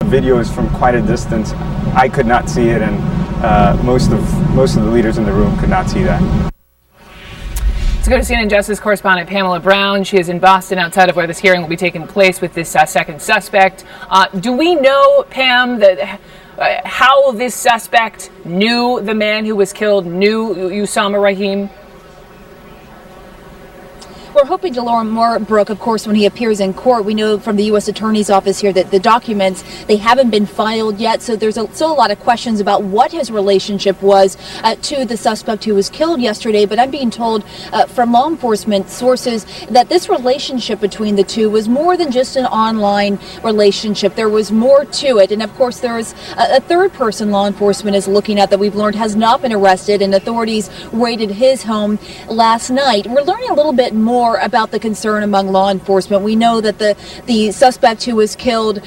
videos from quite a distance. I could not see it, and most of the leaders in the room could not see that. Let's go to CNN Justice correspondent Pamela Brown. She is in Boston, outside of where this hearing will be taking place with this second suspect. Do we know, Pam, that how this suspect knew the man who was killed, knew Usama Rahim? We're hoping to learn more, Brooke, of course, when he appears in court. We know from the U.S. Attorney's Office here that the documents, they haven't been filed yet, so there's still a lot of questions about what his relationship was to the suspect who was killed yesterday. But I'm being told from law enforcement sources that this relationship between the two was more than just an online relationship. There was more to it. And of course, there's a third person law enforcement is looking at that we've learned has not been arrested, and authorities raided his home last night. We're learning a little bit more about the concern among law enforcement. We know that the suspect who was killed,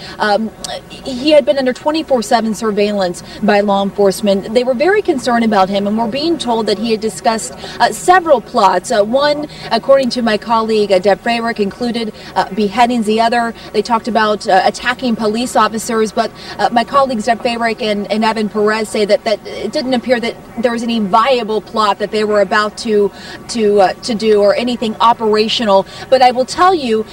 he had been under 24/7 surveillance by law enforcement. They were very concerned about him, and we're being told that he had discussed several plots. One, according to my colleague Deb Frerick, included beheadings. The other, they talked about attacking police officers. But my colleagues Deb Frerick and Evan Perez say that it didn't appear that there was any viable plot that they were about to do, or anything operational. But I will tell you,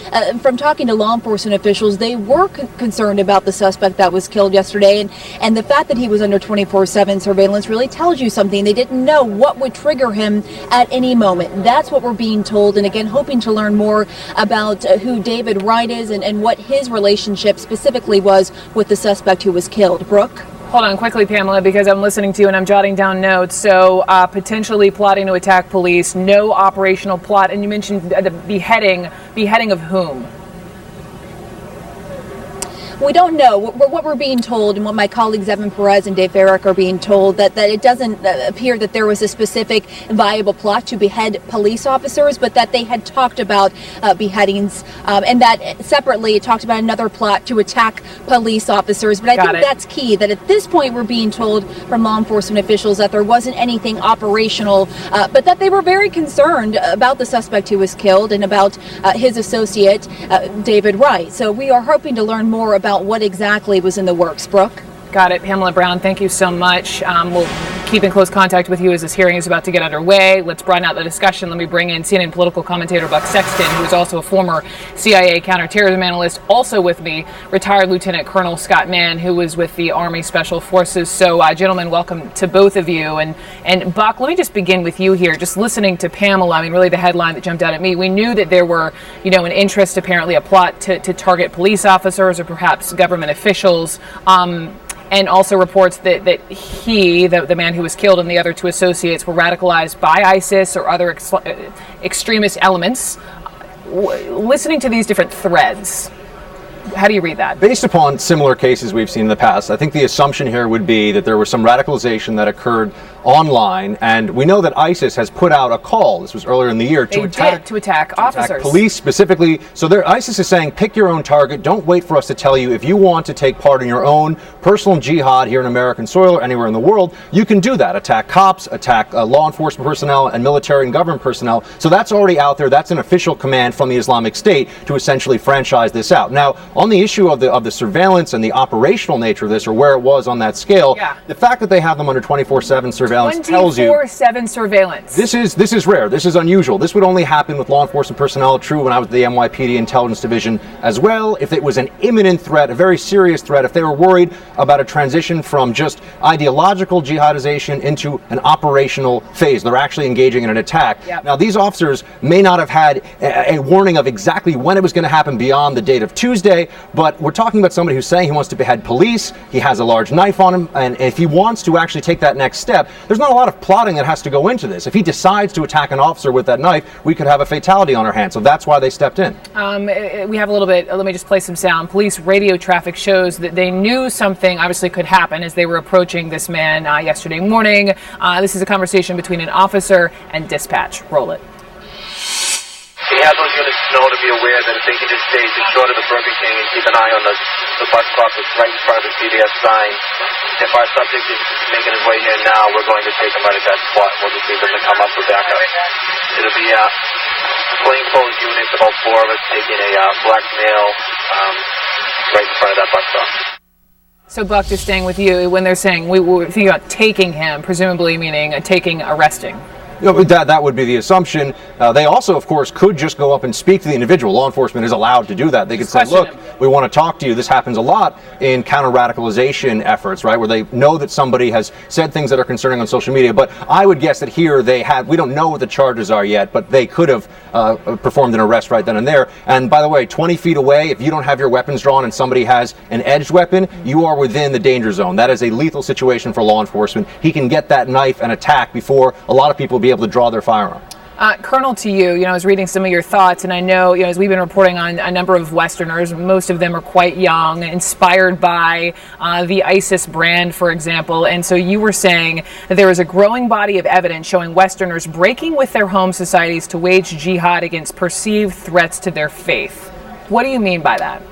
from talking to law enforcement officials, they were concerned about the suspect that was killed yesterday, and the fact that he was under 24/7 surveillance really tells you something. They didn't know what would trigger him at any moment. That's what we're being told, and again, hoping to learn more about who David Wright is and what his relationship specifically was with the suspect who was killed. Brooke? Hold on quickly, Pamela, because I'm listening to you and I'm jotting down notes. So potentially plotting to attack police, no operational plot. And you mentioned the beheading. Beheading of whom? We don't know. What we're being told, and what my colleagues Evan Perez and Dave Farrick are being told, that it doesn't appear that there was a specific viable plot to behead police officers, but that they had talked about beheadings, and that separately it talked about another plot to attack police officers. But I think that's key, that at this point we're being told from law enforcement officials that there wasn't anything operational, but that they were very concerned about the suspect who was killed and about his associate, David Wright. So we are hoping to learn more about what exactly was in the works. Brooke? Got it. Pamela Brown, thank you so much. We'll keep in close contact with you as this hearing is about to get underway. Let's broaden out the discussion. Let me bring in CNN political commentator Buck Sexton, who is also a former CIA counterterrorism analyst. Also with me, retired Lieutenant Colonel Scott Mann, who was with the Army Special Forces. So, gentlemen, welcome to both of you. And Buck, let me just begin with you here. Just listening to Pamela, I mean, really the headline that jumped out at me. We knew that there were, an interest, apparently a plot to target police officers or perhaps government officials. And also reports that he, the man who was killed, and the other two associates were radicalized by ISIS or other extremist elements. Listening to these different threads, how do you read that? Based upon similar cases we've seen in the past, I think the assumption here would be that there was some radicalization that occurred online, and we know that ISIS has put out a call, this was earlier in the year, to attack officers. Police specifically. So ISIS is saying, pick your own target, don't wait for us to tell you. If you want to take part in your own personal jihad here in American soil or anywhere in the world, you can do that. Attack cops, attack law enforcement personnel and military and government personnel. So that's already out there. That's an official command from the Islamic State to essentially franchise this out. Now, on the issue of the surveillance and the operational nature of this, or where it was on that scale, the fact that they have them under 24/7 surveillance tells you 24/7 surveillance. This is rare. This is unusual. This would only happen with law enforcement personnel. True, when I was at the NYPD Intelligence Division as well. If it was an imminent threat, a very serious threat, if they were worried about a transition from just ideological jihadization into an operational phase, they're actually engaging in an attack. Now, these officers may not have had a warning of exactly when it was going to happen beyond the date of Tuesday, but we're talking about somebody who's saying he wants to behead police. He has a large knife on him, and if he wants to actually take that next step, there's not a lot of plotting that has to go into this. If he decides to attack an officer with that knife, we could have a fatality on our hands. So that's why they stepped in. We have a little bit, let me just play some sound. Police radio traffic shows that they knew something obviously could happen as they were approaching this man yesterday morning. This is a conversation between an officer and dispatch. Roll it. We have those units know to be aware that if they can just stay just short of the Burger King and keep an eye on the bus stop that's right in front of the CVS sign. If our subject is making his way here now, we're going to take him right at that spot. We'll just need them to come up for backup. It'll be plainclothes units, about 4 of us, taking a black male right in front of that bus stop. So, Buck, just staying with you, when they're saying we were thinking about taking him, presumably meaning arresting. That would be the assumption. They also, of course, could just go up and speak to the individual. Law enforcement is allowed to do that. They could say, look, we want to talk to you. This happens a lot in counter-radicalization efforts, right, where they know that somebody has said things that are concerning on social media. But I would guess that here we don't know what the charges are yet, but they could have performed an arrest right then and there. And by the way, 20 feet away, if you don't have your weapons drawn and somebody has an edged weapon, you are within the danger zone. That is a lethal situation for law enforcement. He can get that knife and attack before a lot of people be able to draw their firearm. Colonel, to you, I was reading some of your thoughts, and I know, as we've been reporting on a number of Westerners, most of them are quite young, inspired by the ISIS brand, for example. And so you were saying that there is a growing body of evidence showing Westerners breaking with their home societies to wage jihad against perceived threats to their faith. What do you mean by that?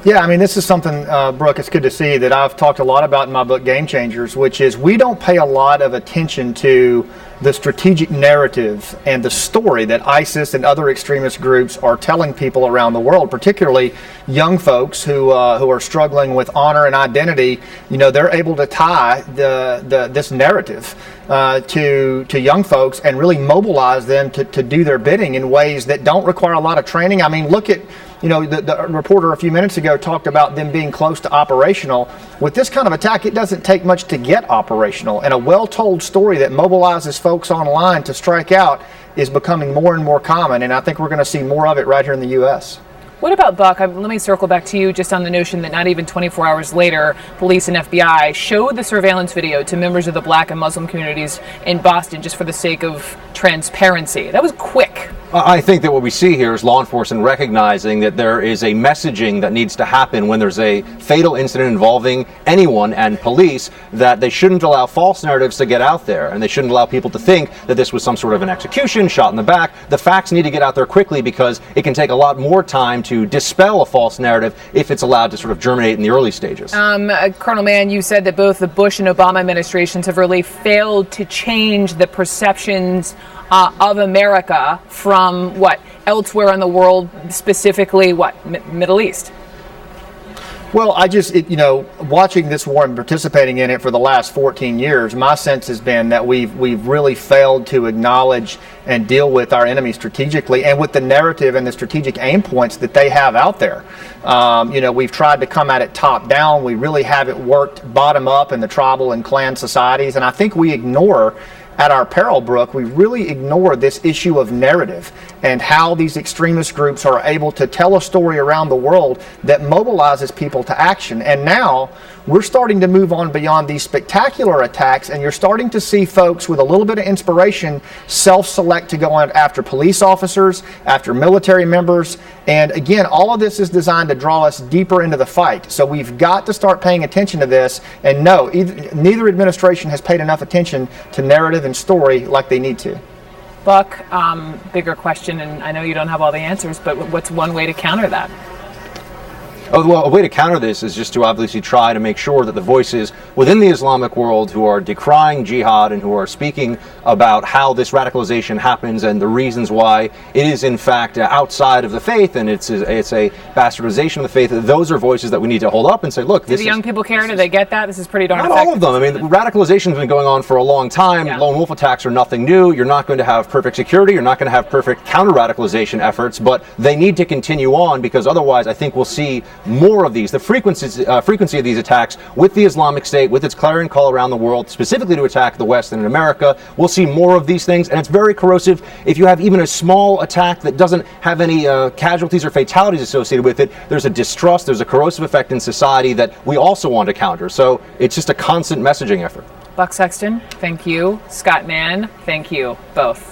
Yeah, I mean, this is something, Brooke, it's good to see that I've talked a lot about in my book, Game Changers, which is we don't pay a lot of attention to the strategic narrative and the story that ISIS and other extremist groups are telling people around the world, particularly young folks who are struggling with honor and identity. They're able to tie this narrative to young folks and really mobilize them to do their bidding in ways that don't require a lot of training. I mean, look at the reporter a few minutes ago talked about them being close to operational. With this kind of attack, it doesn't take much to get operational. And a well-told story that mobilizes folks online to strike out is becoming more and more common. And I think we're going to see more of it right here in the U.S. What about, Buck? Let me circle back to you just on the notion that not even 24 hours later, police and FBI showed the surveillance video to members of the Black and Muslim communities in Boston just for the sake of transparency. That was quick. I think that what we see here is law enforcement recognizing that there is a messaging that needs to happen when there's a fatal incident involving anyone and police, that they shouldn't allow false narratives to get out there, and they shouldn't allow people to think that this was some sort of an execution, shot in the back. The facts need to get out there quickly because it can take a lot more time to dispel a false narrative if it's allowed to sort of germinate in the early stages. Colonel Mann, you said that both the Bush and Obama administrations have really failed to change the perceptions of America from elsewhere in the world, specifically Middle East. Well, watching this war and participating in it for the last 14 years, my sense has been that we've really failed to acknowledge and deal with our enemy strategically and with the narrative and the strategic aim points that they have out there. We've tried to come at it top down. We really haven't worked bottom up in the tribal and clan societies, and I think we ignore, at our peril, Brooke, we really ignore this issue of narrative and how these extremist groups are able to tell a story around the world that mobilizes people to action. And now we're starting to move on beyond these spectacular attacks, and you're starting to see folks with a little bit of inspiration self-select to go on after police officers, after military members. And again, all of this is designed to draw us deeper into the fight. So we've got to start paying attention to this. And no, neither administration has paid enough attention to narrative and story like they need to. Buck, bigger question, and I know you don't have all the answers, but what's one way to counter that? Oh, well, a way to counter this is just to obviously try to make sure that the voices within the Islamic world who are decrying jihad and who are speaking about how this radicalization happens and the reasons why it is in fact outside of the faith and it's a bastardization of the faith, those are voices that we need to hold up and say, look, do the young people care? Do they get that? This is pretty darn effective. Not all of them. I mean, radicalization has been going on for a long time. Yeah. Lone wolf attacks are nothing new. You're not going to have perfect security. You're not going to have perfect counter-radicalization efforts, but they need to continue on because otherwise I think we'll see more of these. The frequency of these attacks with the Islamic State, with its clarion call around the world, specifically to attack the West and in America, we'll see more of these things, and it's very corrosive. If you have even a small attack that doesn't have any casualties or fatalities associated with it, there's a distrust, there's a corrosive effect in society that we also want to counter. So it's just a constant messaging effort. Buck Sexton, thank you. Scott Mann, thank you both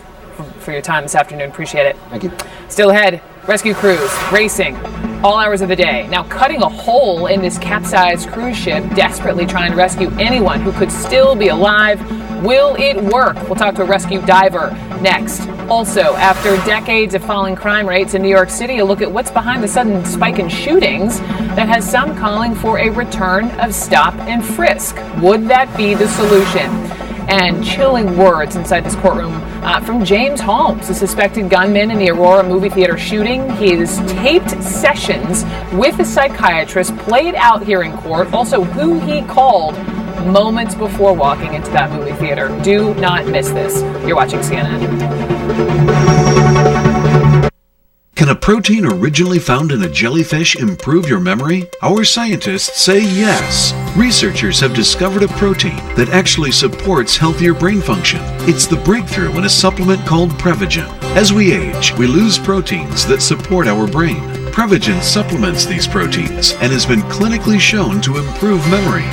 for your time this afternoon. Appreciate it. Thank you. Still ahead, rescue crews racing all hours of the day, now cutting a hole in this capsized cruise ship, desperately trying to rescue anyone who could still be alive. Will it work? We'll talk to a rescue diver next. Also, after decades of falling crime rates in New York City, a look at what's behind the sudden spike in shootings that has some calling for a return of stop and frisk. Would that be the solution? and chilling words inside this courtroom from James Holmes, the suspected gunman in the Aurora movie theater shooting. His taped sessions with a psychiatrist played out here in court. Also, who he called moments before walking into that movie theater. Do not miss this. You're watching CNN. Can a protein originally found in a jellyfish improve your memory? Our scientists say yes. Researchers have discovered a protein that actually supports healthier brain function. It's the breakthrough in a supplement called Prevagen. As we age, we lose proteins that support our brain. Prevagen supplements these proteins and has been clinically shown to improve memory.